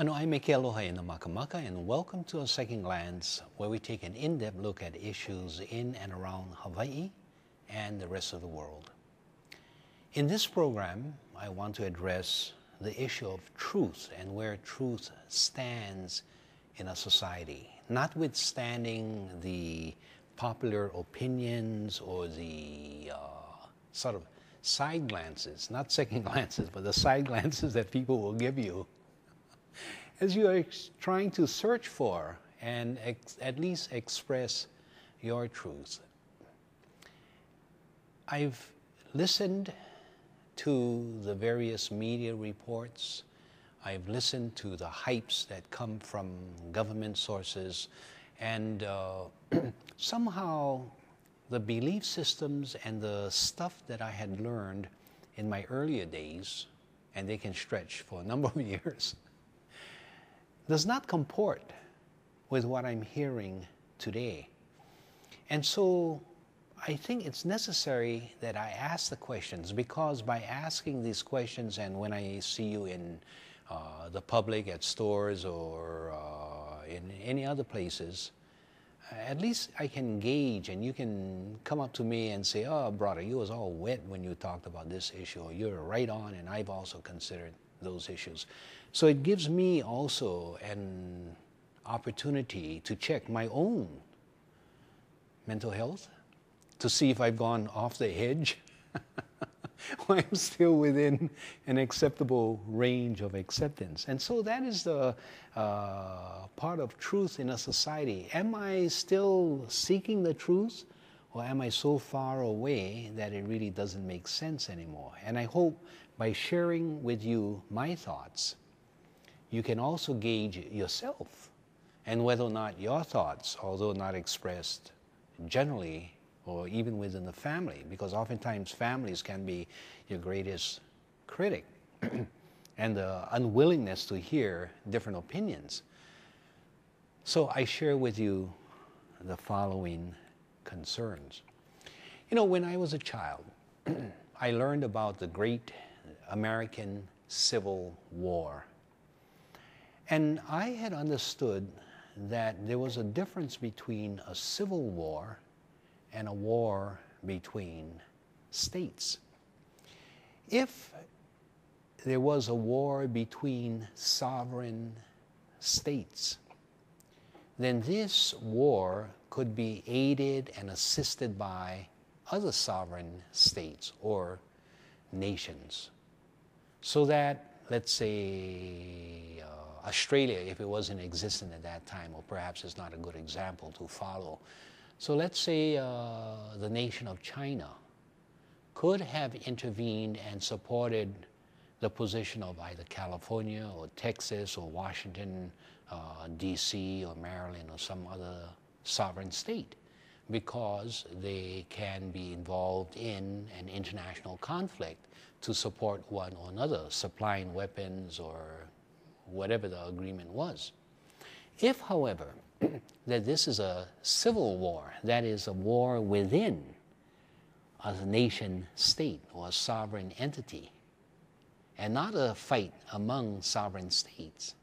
Ano ay may aloha na makamaka, and welcome to A Second Glance, where we take an in-depth look at issues in and around Hawaii and the rest of the world. In this program, I want to address the issue of truth and where truth stands in a society, notwithstanding the popular opinions or the sort of side glances, not second glances, but the side glances that people will give you as you are trying to search for and at least express your truth. I've listened to the various media reports. I've listened to the hypes that come from government sources, and somehow the belief systems and the stuff that I had learned in my earlier days, and they can stretch for a number of years, does not comport with what I'm hearing today. And so I think it's necessary that I ask the questions, because by asking these questions, and when I see you in the public, at stores, or in any other places, at least I can gauge, and you can come up to me and say, "Oh, brother, you was all wet when you talked about this issue," or "You're right on, and I've also considered those issues." So it gives me also an opportunity to check my own mental health, to see if I've gone off the edge, or I'm still within an acceptable range of acceptance. And so that is the part of truth in a society. Am I still seeking the truth, or am I so far away that it really doesn't make sense anymore? And I hope by sharing with you my thoughts, you can also gauge yourself and whether or not your thoughts, although not expressed generally or even within the family, because oftentimes families can be your greatest critic, and the unwillingness to hear different opinions. So I share with you the following concerns. You know, when I was a child, I learned about the great American Civil War. And I had understood that there was a difference between a civil war and a war between states. If there was a war between sovereign states, then this war could be aided and assisted by other sovereign states or nations. So that, let's say, Australia, if it was in existence at that time, or perhaps it's not a good example to follow. So let's say the nation of China could have intervened and supported the position of either California or Texas or Washington, D.C. or Maryland or some other sovereign state, because they can be involved in an international conflict to support one or another, supplying weapons or whatever the agreement was. If, however, that this is a civil war, that is a war within a nation state or a sovereign entity, and not a fight among sovereign states,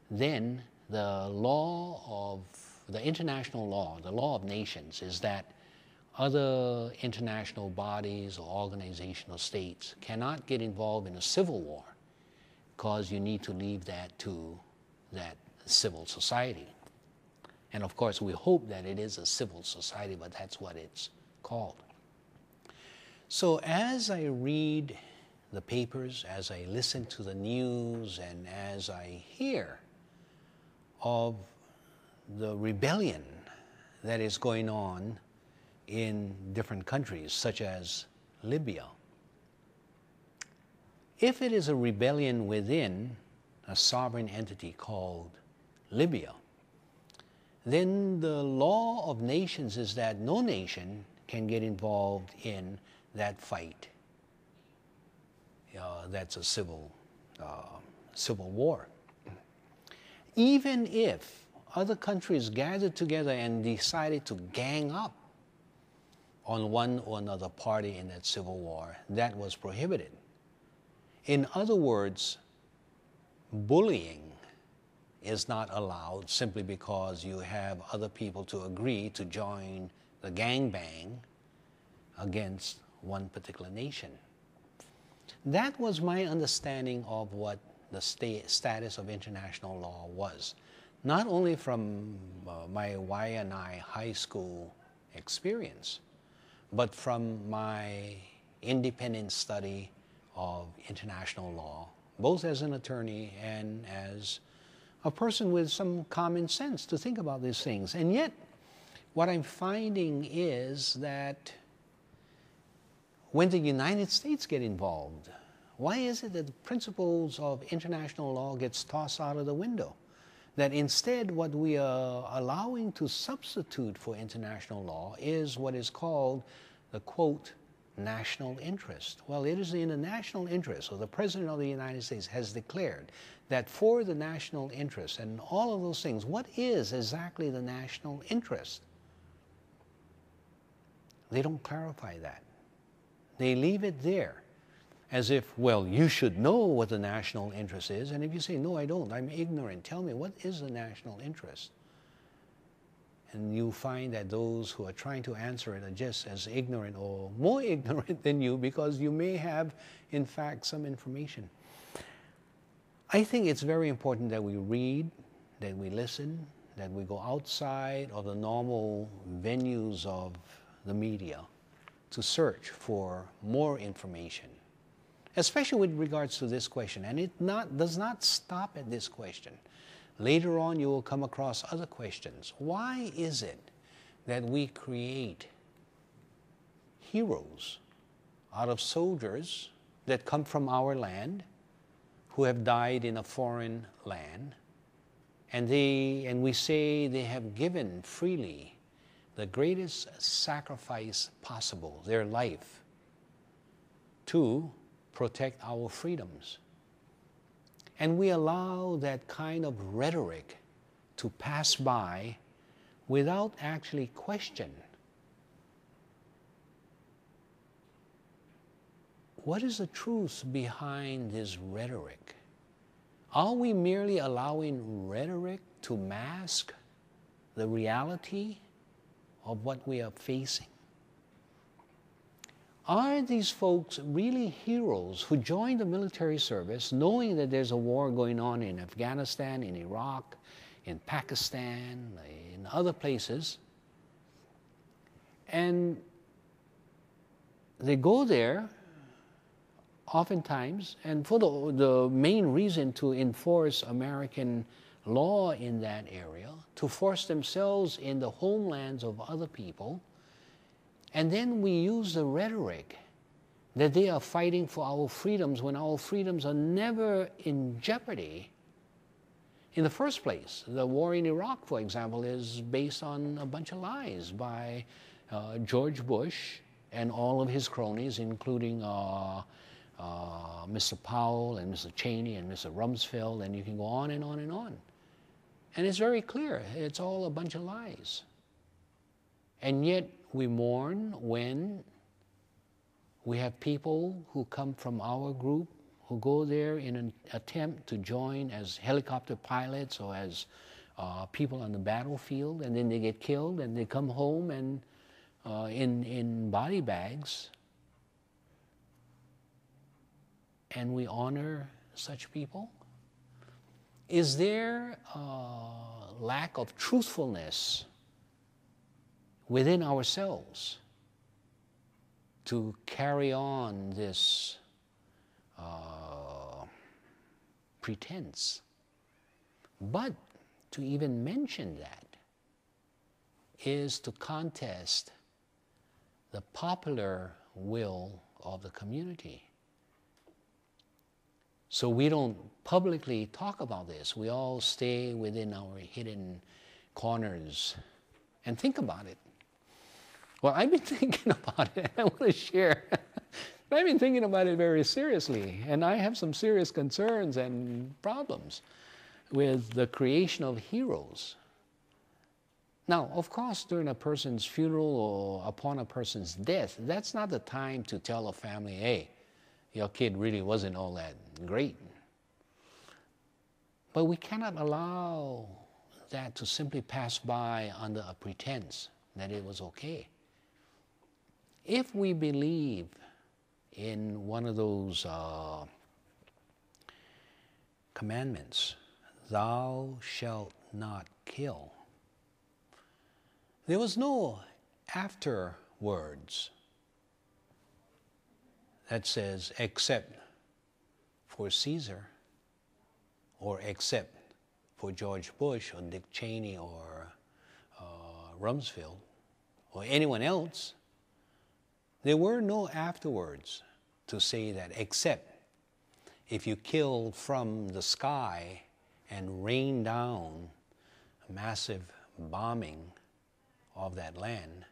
then the law of the international law, the law of nations, is that other international bodies or organizational states cannot get involved in a civil war, because you need to leave that to that civil society. And of course, we hope that it is a civil society, but that's what it's called. So as I read the papers, as I listen to the news, and as I hear of the rebellion that is going on in different countries, such as Libya, if it is a rebellion within a sovereign entity called Libya, then the law of nations is that no nation can get involved in that fight. That's a civil war. Even if other countries gathered together and decided to gang up on one or another party in that civil war, that was prohibited. In other words, bullying is not allowed simply because you have other people to agree to join the gangbang against one particular nation. That was my understanding of what the status of international law was, not only from my Y&I high school experience, but from my independent study of international law, both as an attorney and as a person with some common sense to think about these things. And yet, what I'm finding is that when the United States get involved, why is it that the principles of international law gets tossed out of the window? That instead what we are allowing to substitute for international law is what is called the, quote, national interest. Well, it is in the national interest, so the President of the United States has declared that for the national interest and all of those things, what is exactly the national interest? They don't clarify that. They leave it there as if, well, you should know what the national interest is, and if you say, no, I don't, I'm ignorant, tell me, what is the national interest? And you find that those who are trying to answer it are just as ignorant or more ignorant than you, because you may have, in fact, some information. I think it's very important that we read, that we listen, that we go outside of the normal venues of the media to search for more information, especially with regards to this question. And it does not stop at this question. Later on, you will come across other questions. Why is it that we create heroes out of soldiers that come from our land, who have died in a foreign land, and we say they have given freely the greatest sacrifice possible, their life, to protect our freedoms? And we allow that kind of rhetoric to pass by without actually question. What is the truth behind this rhetoric? Are we merely allowing rhetoric to mask the reality of what we are facing? Are these folks really heroes who join the military service knowing that there's a war going on in Afghanistan, in Iraq, in Pakistan, in other places, and they go there oftentimes, and for the main reason to enforce American law in that area, to force themselves in the homelands of other people, and then we use the rhetoric that they are fighting for our freedoms when our freedoms are never in jeopardy. In the first place, the war in Iraq, for example, is based on a bunch of lies by George Bush and all of his cronies, including Mr. Powell and Mr. Cheney and Mr. Rumsfeld, and you can go on and on and on. And it's very clear, it's all a bunch of lies. And yet we mourn when we have people who come from our group who go there in an attempt to join as helicopter pilots or as people on the battlefield, and then they get killed and they come home and in body bags, and we honor such people. Is there a lack of truthfulness within ourselves to carry on this pretense? But to even mention that is to contest the popular will of the community. So we don't publicly talk about this. We all stay within our hidden corners and think about it. Well, I've been thinking about it, and I want to share. I've been thinking about it very seriously, and I have some serious concerns and problems with the creation of heroes. Now, of course, during a person's funeral or upon a person's death, that's not the time to tell a family, hey, your kid really wasn't all that great. But we cannot allow that to simply pass by under a pretense that it was okay. If we believe in one of those commandments, thou shalt not kill, there was no afterwards that says except for Caesar or except for George Bush or Dick Cheney or Rumsfeld or anyone else. There were no afterwards to say that except if you killed from the sky and rained down a massive bombing of that land,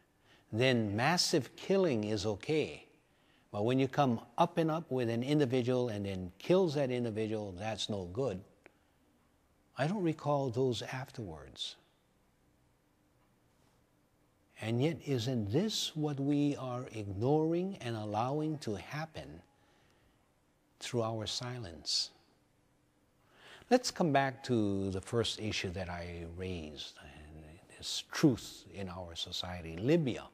then massive killing is okay. But when you come up and up with an individual and then kills that individual, that's no good. I don't recall those afterwards. And yet, isn't this what we are ignoring and allowing to happen through our silence? Let's come back to the first issue that I raised, this truth in our society, Libya.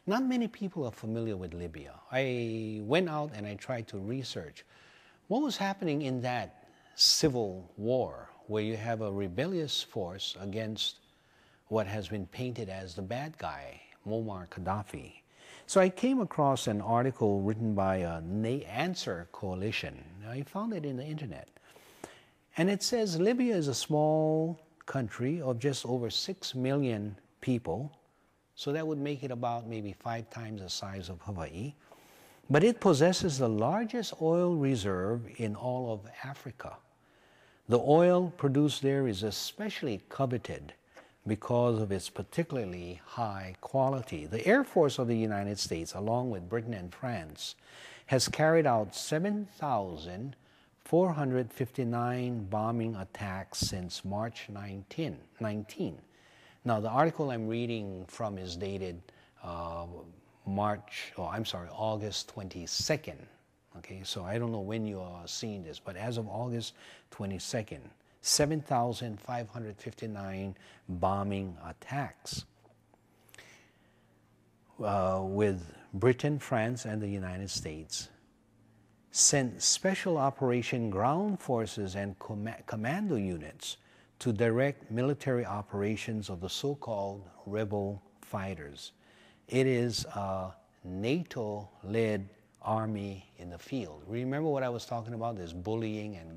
Not many people are familiar with Libya. I went out and I tried to research what was happening in that civil war where you have a rebellious force against what has been painted as the bad guy, Muammar Gaddafi. So I came across an article written by a Answer Coalition. I found it in the internet. And it says Libya is a small country of just over 6 million people. So that would make it about maybe 5 times the size of Hawaii. But it possesses the largest oil reserve in all of Africa. The oil produced there is especially coveted because of its particularly high quality. The Air Force of the United States, along with Britain and France, has carried out 7,459 bombing attacks since March 19. Now, the article I'm reading from is dated August 22nd. Okay, so I don't know when you are seeing this, but as of August 22nd, 7,559 bombing attacks with Britain, France, and the United States sent special operation ground forces and commando units to direct military operations of the so-called rebel fighters. It is a NATO-led army in the field. Remember what I was talking about, this bullying and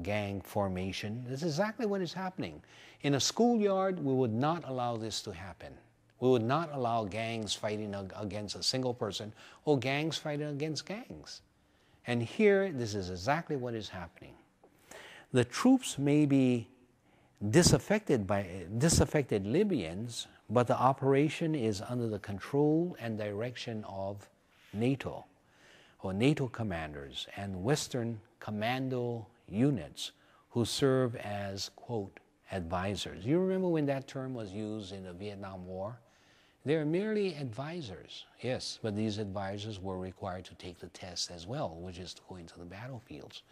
gang formation? This is exactly what is happening. In a schoolyard, we would not allow this to happen. We would not allow gangs fighting against a single person or gangs fighting against gangs. And here, this is exactly what is happening. The troops may be disaffected Libyans, but the operation is under the control and direction of NATO, or NATO commanders and Western commando units who serve as, quote, advisors. You remember when that term was used in the Vietnam War? They're merely advisors, yes, but these advisors were required to take the test as well, which is to go into the battlefields.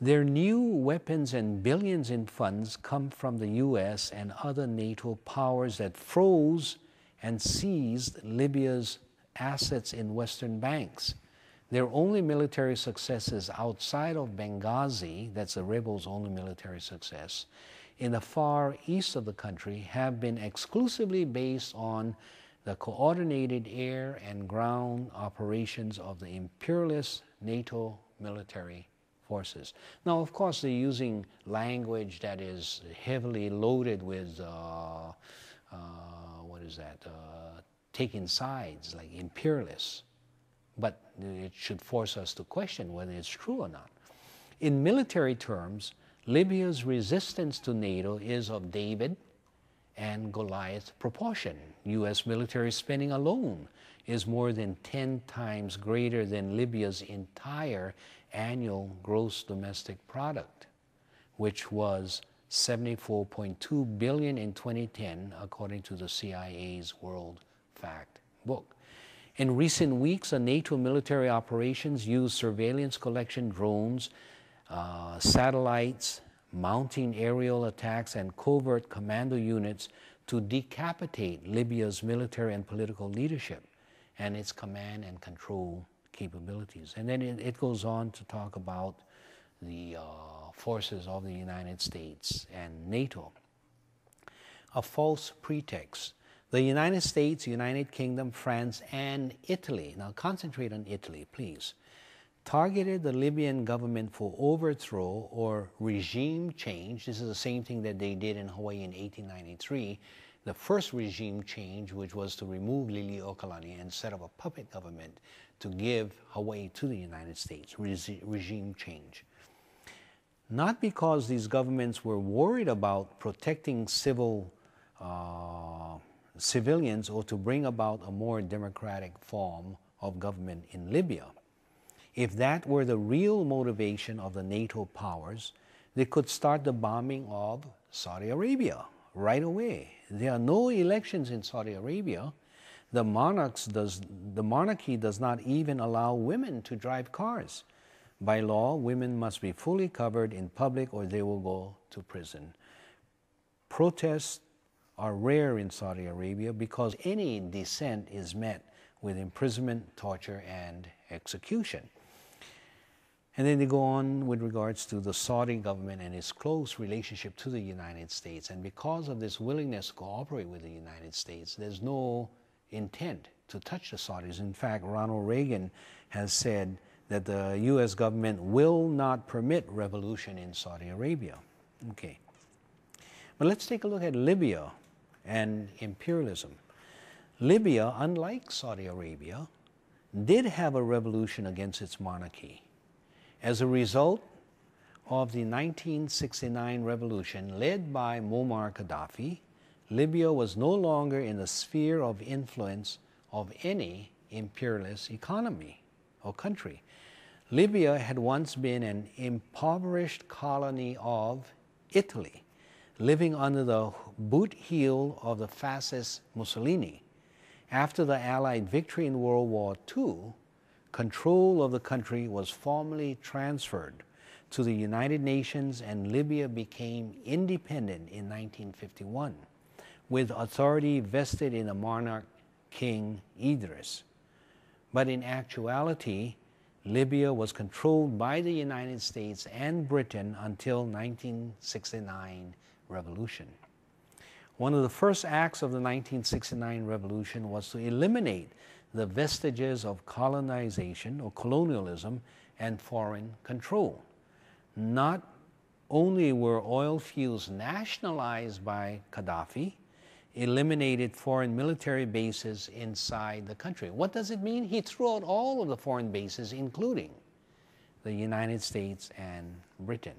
Their new weapons and billions in funds come from the U.S. and other NATO powers that froze and seized Libya's assets in Western banks. Their only military successes outside of Benghazi, that's the rebels' only military success, in the far east of the country have been exclusively based on the coordinated air and ground operations of the imperialist NATO military forces. Now, of course, they're using language that is heavily loaded with, taking sides, like imperialists. But it should force us to question whether it's true or not. In military terms, Libya's resistance to NATO is of David and Goliath proportion. U.S. military spending alone is more than 10 times greater than Libya's entire annual gross domestic product, which was $74.2 billion in 2010, according to the CIA's World Fact Book. In recent weeks, NATO military operations used surveillance collection drones satellites, mounting aerial attacks, and covert commando units to decapitate Libya's military and political leadership and its command and control capabilities. And then it goes on to talk about the forces of the United States and NATO. A false pretext. The United States, United Kingdom, France, and Italy, now concentrate on Italy, please, targeted the Libyan government for overthrow or regime change. This is the same thing that they did in Hawaii in 1893. The first regime change, which was to remove Lili Okalani and set up a puppet government to give Hawaii to the United States, regime change. Not because these governments were worried about protecting civilians or to bring about a more democratic form of government in Libya. If that were the real motivation of the NATO powers, they could start the bombing of Saudi Arabia right away. There are no elections in Saudi Arabia. The monarchy does not even allow women to drive cars. By law, women must be fully covered in public or they will go to prison. Protests are rare in Saudi Arabia because any dissent is met with imprisonment, torture, and execution. And then they go on with regards to the Saudi government and its close relationship to the United States. And because of this willingness to cooperate with the United States, there's no intent to touch the Saudis. In fact, Ronald Reagan has said that the U.S. government will not permit revolution in Saudi Arabia. Okay. But let's take a look at Libya and imperialism. Libya, unlike Saudi Arabia, did have a revolution against its monarchy. As a result of the 1969 revolution led by Muammar Gaddafi, Libya was no longer in the sphere of influence of any imperialist economy or country. Libya had once been an impoverished colony of Italy, living under the boot heel of the fascist Mussolini. After the Allied victory in World War II, control of the country was formally transferred to the United Nations and Libya became independent in 1951, with authority vested in the monarch King Idris. But in actuality, Libya was controlled by the United States and Britain until 1969 revolution. One of the first acts of the 1969 revolution was to eliminate the vestiges of colonization or colonialism and foreign control. Not only were oil fields nationalized by Gaddafi, eliminated foreign military bases inside the country. What does it mean? He threw out all of the foreign bases, including the United States and Britain.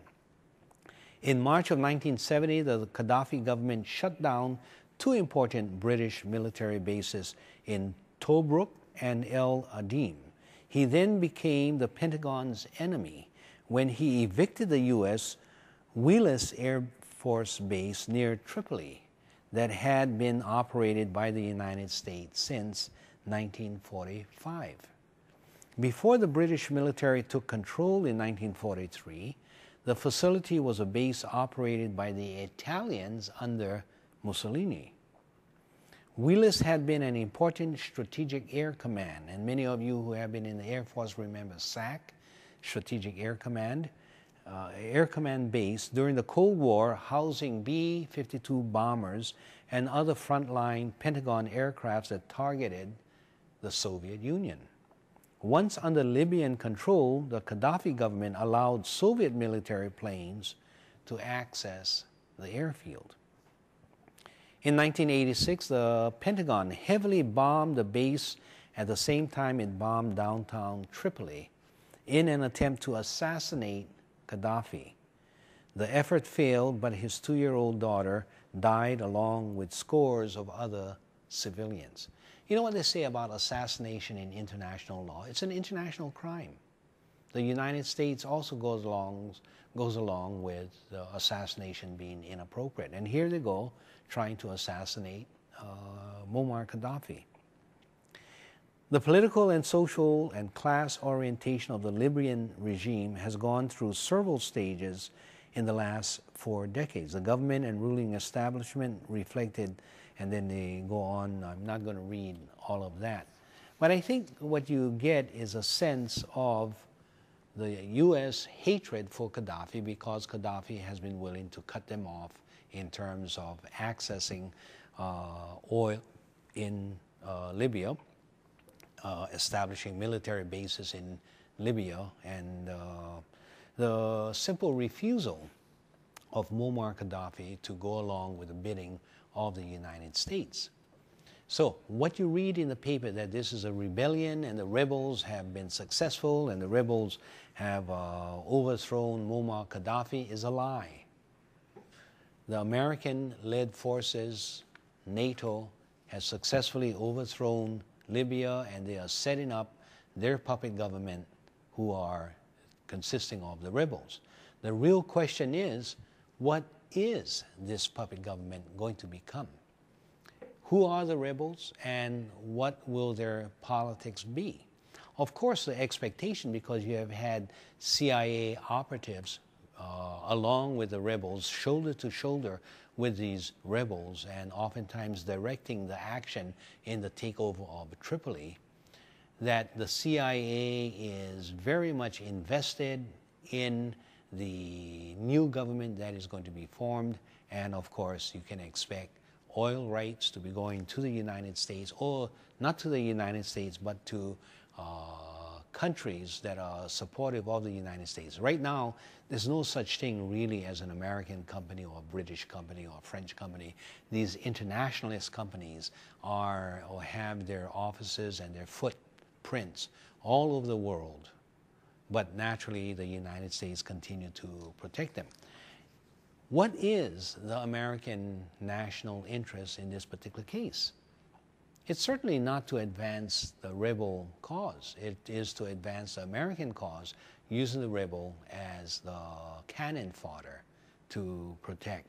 In March of 1970, the Gaddafi government shut down two important British military bases in Tobruk and El Adim. He then became the Pentagon's enemy when he evicted the U.S. Willis Air Force Base near Tripoli that had been operated by the United States since 1945. Before the British military took control in 1943, the facility was a base operated by the Italians under Mussolini. Willis had been an important strategic air command, and many of you who have been in the Air Force remember SAC, Strategic Air Command base during the Cold War, housing B-52 bombers and other frontline Pentagon aircrafts that targeted the Soviet Union. Once under Libyan control, the Gaddafi government allowed Soviet military planes to access the airfield. In 1986, the Pentagon heavily bombed the base at the same time it bombed downtown Tripoli in an attempt to assassinate Gaddafi. The effort failed, but his 2-year-old daughter died along with scores of other civilians. You know what they say about assassination in international law? It's an international crime. The United States also goes along with the assassination being inappropriate. And here they go, trying to assassinate Muammar Gaddafi. The political and social and class orientation of the Libyan regime has gone through several stages in the last 4 decades. The government and ruling establishment reflected, and then they go on. I'm not going to read all of that. But I think what you get is a sense of the U.S. hatred for Gaddafi because Gaddafi has been willing to cut them off in terms of accessing oil in Libya, establishing military bases in Libya, and the simple refusal of Muammar Gaddafi to go along with the bidding of the United States. So what you read in the paper that this is a rebellion and the rebels have been successful and the rebels have overthrown Muammar Gaddafi is a lie. The American-led forces, NATO, has successfully overthrown Libya, and they are setting up their puppet government who are consisting of the rebels. The real question is, what is this puppet government going to become? Who are the rebels and what will their politics be? Of course, the expectation, because you have had CIA operatives along with the rebels, shoulder to shoulder with these rebels, and oftentimes directing the action in the takeover of Tripoli, that the CIA is very much invested in the new government that is going to be formed, and of course you can expect oil rights to be going to the United States, or not to the United States, but to countries that are supportive of the United States. Right now, there's no such thing really as an American company or a British company or a French company. These internationalist companies are or have their offices and their footprints all over the world. But naturally, the United States continue to protect them. What is the American national interest in this particular case? It's certainly not to advance the rebel cause. It is to advance the American cause, using the rebel as the cannon fodder to protect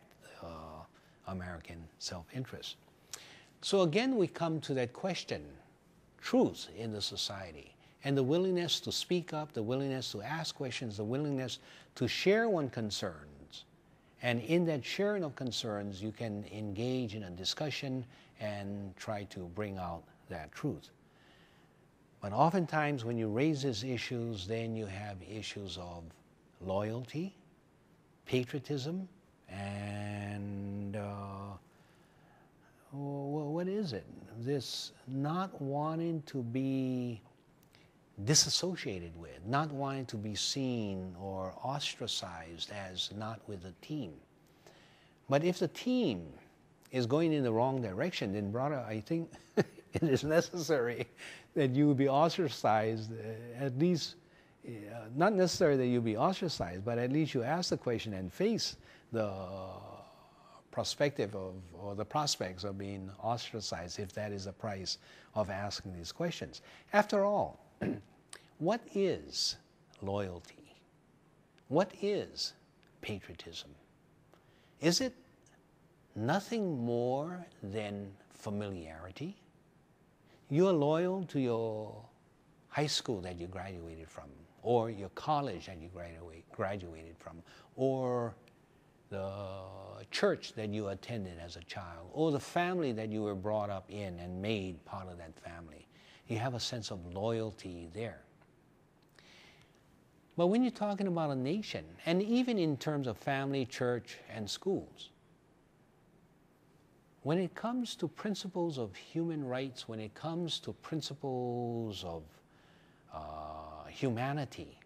American self-interest. So again, we come to that question, truth in the society, and the willingness to speak up, the willingness to ask questions, the willingness to share one's concerns. And in that sharing of concerns, you can engage in a discussion and try to bring out that truth. But oftentimes when you raise these issues, then you have issues of loyalty, patriotism, and what is it? This not wanting to be disassociated with, not wanting to be seen or ostracized as not with the team. But if the team is going in the wrong direction, then brother, I think it is necessary that you be ostracized, at least, not necessarily that you be ostracized, but at least you ask the question and face the perspective of, or the prospects of being ostracized, if that is the price of asking these questions. After all, what is loyalty? What is patriotism? Is it nothing more than familiarity? You're loyal to your high school that you graduated from, or your college that you graduated from, or the church that you attended as a child, or the family that you were brought up in and made part of that family. You have a sense of loyalty there. But when you're talking about a nation, and even in terms of family, church, and schools, when it comes to principles of human rights, when it comes to principles of humanity,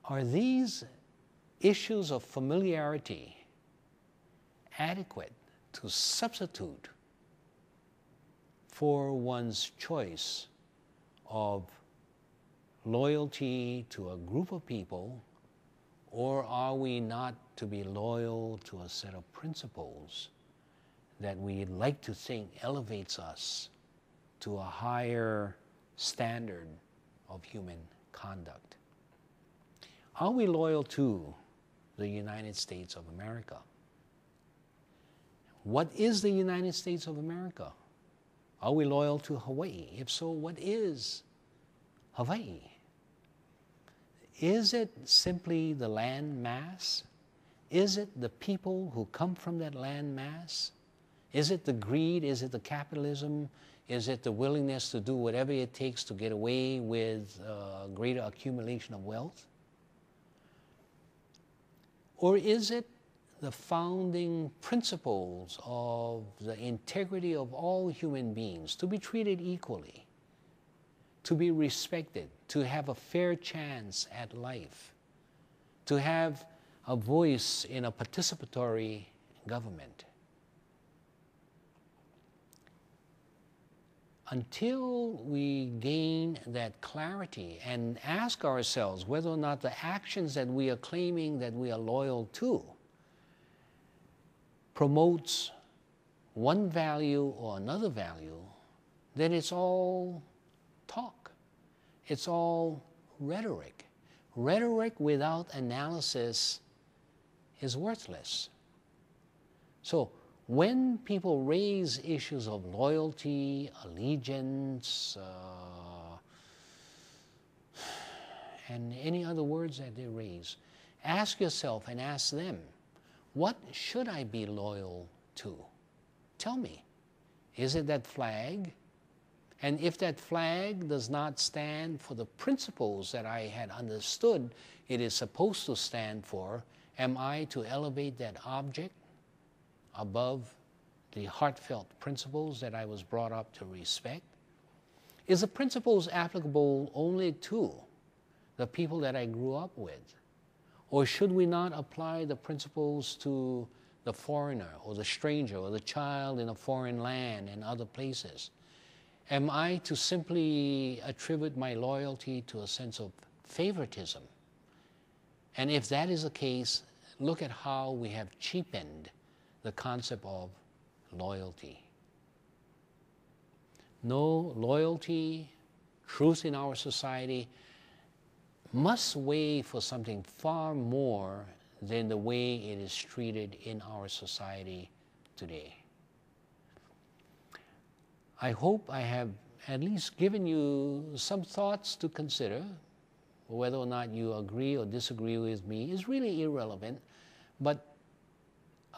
are these issues of familiarity adequate to substitute for one's choice of loyalty to a group of people, or are we not to be loyal to a set of principles that we'd like to think elevates us to a higher standard of human conduct? Are we loyal to the United States of America? What is the United States of America? Are we loyal to Hawaii? If so, what is Hawaii? Is it simply the land mass? Is it the people who come from that land mass? Is it the greed? Is it the capitalism? Is it the willingness to do whatever it takes to get away with greater accumulation of wealth? Or is it the founding principles of the integrity of all human beings, to be treated equally, to be respected, to have a fair chance at life, to have a voice in a participatory government? Until we gain that clarity and ask ourselves whether or not the actions that we are claiming that we are loyal to promotes one value or another value, then it's all talk. It's all rhetoric. Rhetoric without analysis is worthless. So when people raise issues of loyalty, allegiance, and any other words that they raise, ask yourself and ask them, what should I be loyal to? Tell me. Is it that flag? And if that flag does not stand for the principles that I had understood it is supposed to stand for, am I to elevate that object above the heartfelt principles that I was brought up to respect? Is the principles applicable only to the people that I grew up with? Or should we not apply the principles to the foreigner or the stranger or the child in a foreign land and other places? Am I to simply attribute my loyalty to a sense of favoritism? And if that is the case, look at how we have cheapened the concept of loyalty. No, loyalty, truth in our society must weigh for something far more than the way it is treated in our society today. I hope I have at least given you some thoughts to consider. Whether or not you agree or disagree with me is really irrelevant, but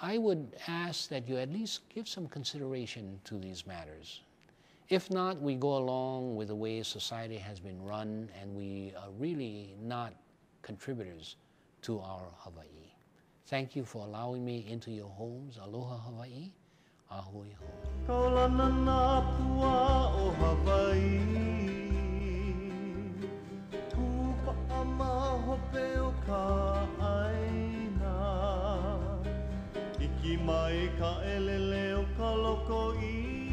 I would ask that you at least give some consideration to these matters. If not, we go along with the way society has been run and we are really not contributors to our Hawaii. Thank you for allowing me into your homes. Aloha Hawaii. Ahui ho. Kaulana nā pua o Hawaii, Pupa'a mahope o ka aina, Iki mai ka elele o ka loko i